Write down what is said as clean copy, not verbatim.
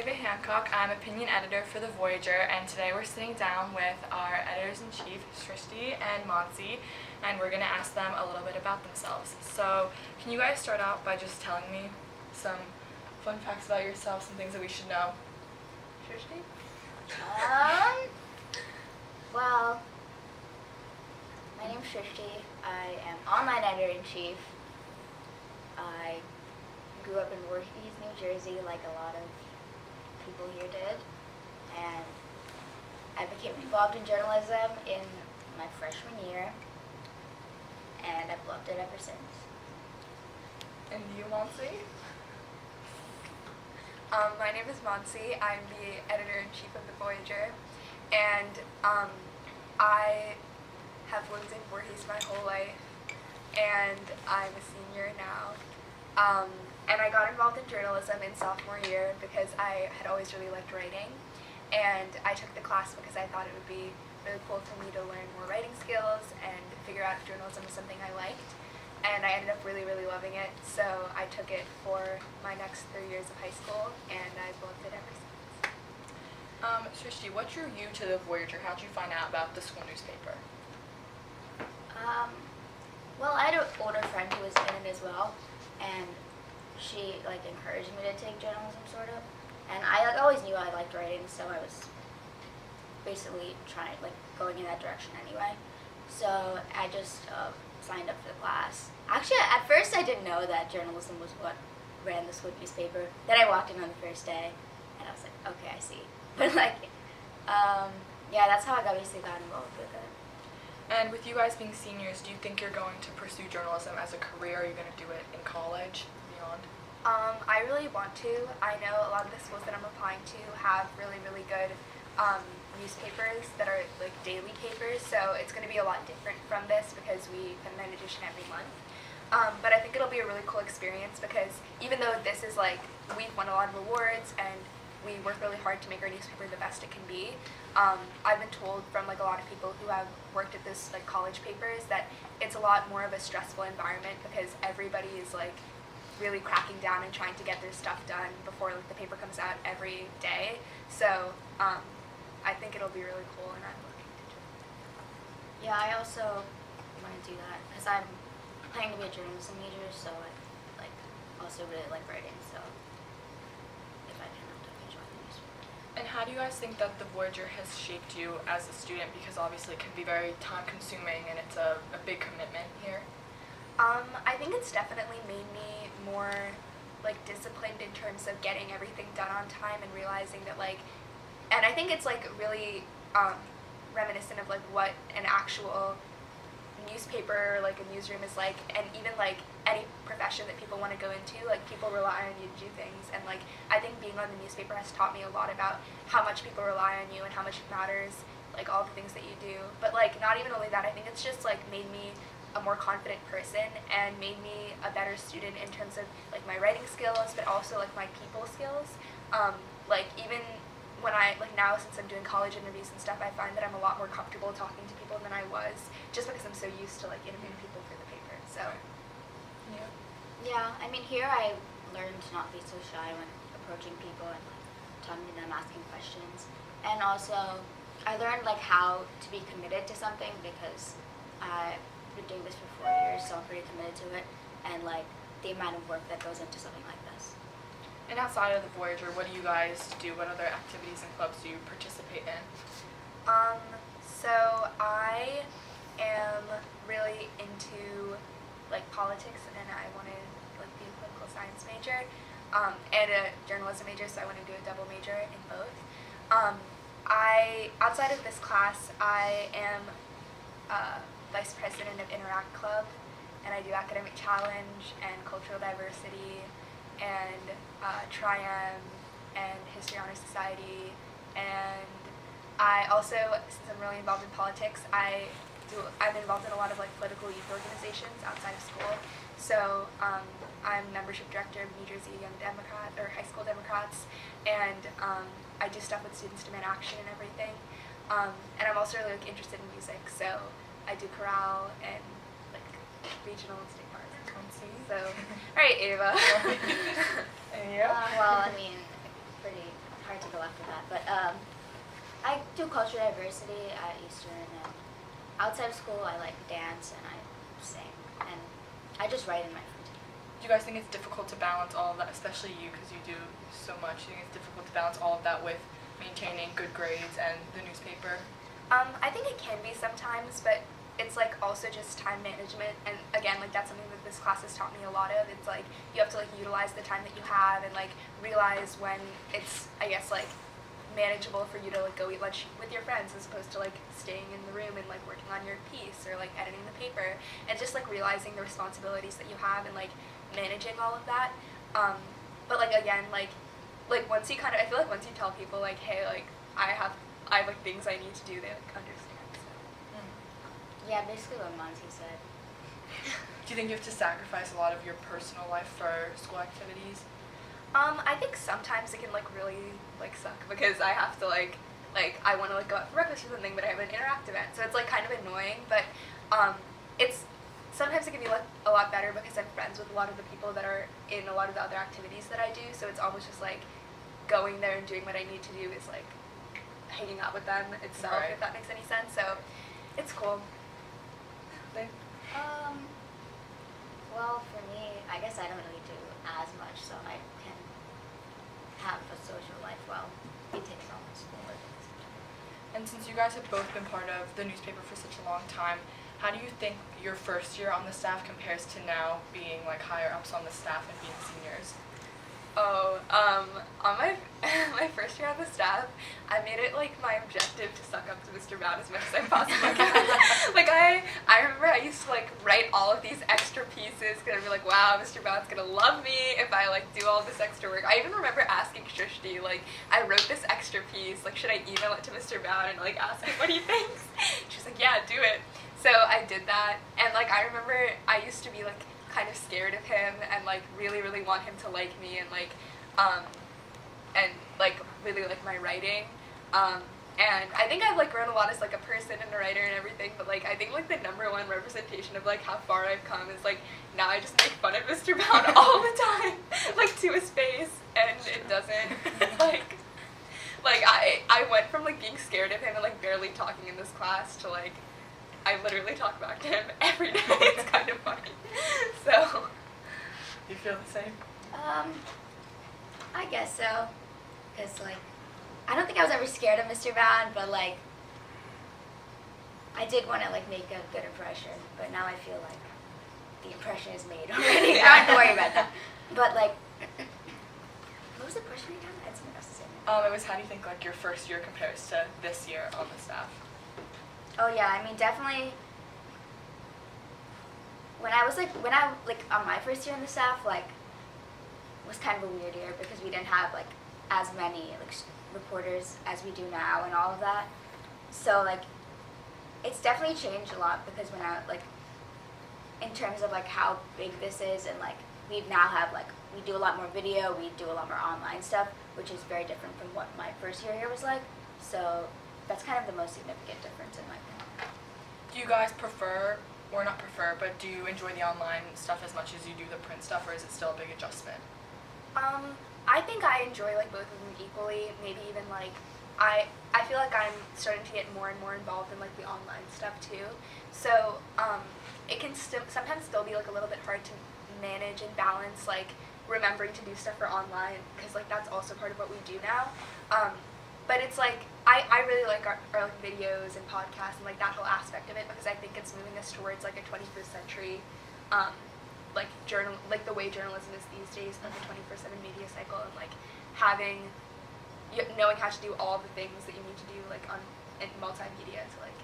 Ava Hancock. I'm opinion editor for the Voyager, and today we're sitting down with our editors-in-chief, Srishti and Maanasi, and we're going to ask them a little bit about themselves. So, can you guys start out by just telling me some fun facts about yourself, some things that we should know? Srishti? Well, my name's Srishti. I am online editor-in-chief. I grew up in Voorhees, New Jersey, like a lot of people here did, and I became involved in journalism in my freshman year, and I've loved it ever since. And you, Maanasi? My name is Maanasi. I'm the editor-in-chief of the Voyager, and I have lived in Voorhees my whole life, and I'm a senior now. And I got involved in journalism in sophomore year because I had always really liked writing, and I took the class because I thought it would be really cool for me to learn more writing skills and figure out if journalism was something I liked, and I ended up really, really loving it, so I took it for my next 3 years of high school, and I've loved it ever since. Srishti, what drew you to the Voyager? How did you find out about the school newspaper? Well, I had an older friend who was in it as well, and she encouraged me to take journalism, sort of. And I always knew I liked writing, so I was basically going in that direction anyway. So I just signed up for the class. Actually, at first I didn't know that journalism was what ran the school newspaper. Then I walked in on the first day, and I was like, okay, I see. But yeah, that's how I basically got involved with it. And with you guys being seniors, do you think you're going to pursue journalism as a career? Are you going to do it in college, beyond? I really want to. I know a lot of the schools that I'm applying to have really, really good newspapers that are like daily papers, so it's going to be a lot different from this because we put an edition every month. But I think it'll be a really cool experience because even though this is we've won a lot of awards and we work really hard to make our newspaper the best it can be, I've been told from a lot of people who have worked at this college papers that it's a lot more of a stressful environment because everybody is really cracking down and trying to get their stuff done before the paper comes out every day. So I think it'll be really cool, and I'm looking to do it. Yeah, I also want to do that because I'm planning to be a journalism major, so I also really like writing. So if I can, I'll definitely join the newspaper. And how do you guys think that the Voyager has shaped you as a student? Because obviously it can be very time-consuming, and it's a big commitment here. I think it's definitely made me more disciplined in terms of getting everything done on time and realizing that and I think it's really reminiscent of what an actual newspaper, a newsroom is like, and even any profession that people want to go into, people rely on you to do things, and I think being on the newspaper has taught me a lot about how much people rely on you and how much it matters, all the things that you do. But not even only that, I think it's just made me a more confident person and made me a better student in terms of my writing skills, but also my people skills. Even when I now, since I'm doing college interviews and stuff, I find that I'm a lot more comfortable talking to people than I was, just because I'm so used to interviewing people for the paper. So yeah, I mean, here I learned to not be so shy when approaching people and talking to them, asking questions, and also I learned how to be committed to something because I've been doing this for 4 years, so I'm pretty committed to it, and the amount of work that goes into something like this. And outside of the Voyager, what do you guys do? What other activities and clubs do you participate in? So I am really into politics, and I want to be a political science major, and a journalism major, so I want to do a double major in both. Outside of this class, I am vice president of Interact Club, and I do academic challenge and cultural diversity and Triumph and History Honor Society, and I also, since I'm really involved in politics, I'm involved in a lot of political youth organizations outside of school. So I'm membership director of New Jersey Young Democrat or High School Democrats, and I do stuff with Students Demand Action and everything. And I'm also really interested in music, so I do chorale and regional and state parks. So, all right, Ava. And you? Well, I mean, pretty sorry to go after that, but I do cultural diversity at Eastern, and outside of school I like dance and I sing, and I just write in my free time. Do you guys think it's difficult to balance all of that, especially you because you do so much? Do you think it's difficult to balance all of that with maintaining good grades and the newspaper? I think it can be sometimes, but it's like also just time management, and again, like that's something that this class has taught me a lot of. It's like you have to like utilize the time that you have and like realize when it's, I guess, like manageable for you to like go eat lunch with your friends as opposed to like staying in the room and like working on your piece or like editing the paper, and just like realizing the responsibilities that you have and like managing all of that. But like again, like once you kind of, I feel like once you tell people like, hey, like I have like things I need to do, they like understand. So. Yeah, basically what Monty said. Do you think you have to sacrifice a lot of your personal life for school activities? I think sometimes it can like really like suck because I have to like I want to like go out for breakfast or something, but I have an interact event, so it's like kind of annoying. But it's sometimes it can be like a lot better because I'm friends with a lot of the people that are in a lot of the other activities that I do. So it's almost just like going there and doing what I need to do is like hanging out with them itself, Right. if that makes any sense. So it's cool. Well, for me, I guess I don't really do as much, so I can have a social life while he takes on schoolwork. And since you guys have both been part of the newspaper for such a long time, how do you think your first year on the staff compares to now being like higher ups on the staff and being seniors? Oh, on my my first year on the staff, I made it like my objective to suck up to Mr. Brown as much as I possibly can. Like I remember I used to like write all of these extra pieces because I'd be like, wow, Mr. Brown's gonna love me if I like do all this extra work. I even remember asking Srishti, like, I wrote this extra piece, like, should I email it to Mr. Brown and like ask him what he thinks? She's like, yeah, do it. So I did that, and like I remember I used to be like kind of scared of him and like really want him to like me and like really like my writing, and I think I've like grown a lot as like a person and a writer and everything, but like I think like the #1 representation of like how far I've come is like now I just make fun of Mr. Brown all the time, like to his face, and it doesn't like I went from like being scared of him and like barely talking in this class to like I literally talk back to him every day. It's kind of funny. So, You feel the same? I guess so, because like I don't think I was ever scared of Mr. Brown, but like I did want to like make a good impression, but now I feel like the impression is made already. I don't have to worry about that. But like, what was the question again? I had something else to say. It was how do you think like your first year compares to this year on the staff? Oh yeah, I mean definitely. When I on my first year in the staff, like, was kind of a weird year because we didn't have like as many like reporters as we do now and all of that. So like, it's definitely changed a lot because when I like, in terms of like how big this is and like we now have like we do a lot more video, we do a lot more online stuff, which is very different from what my first year here was like. So that's kind of the most significant difference in my opinion. Do you guys prefer, or not prefer, but do you enjoy the online stuff as much as you do the print stuff, or is it still a big adjustment? I think I enjoy like both of them equally. Maybe even like I feel like I'm starting to get more and more involved in like the online stuff too. So it can sometimes still be like a little bit hard to manage and balance like remembering to do stuff for online because like that's also part of what we do now. But it's like I really like our like videos and podcasts and like that whole aspect of it because I think it's moving us towards like a 21st century like like the way journalism is these days, like a 24/7 media cycle, and like knowing how to do all the things that you need to do like in multimedia to like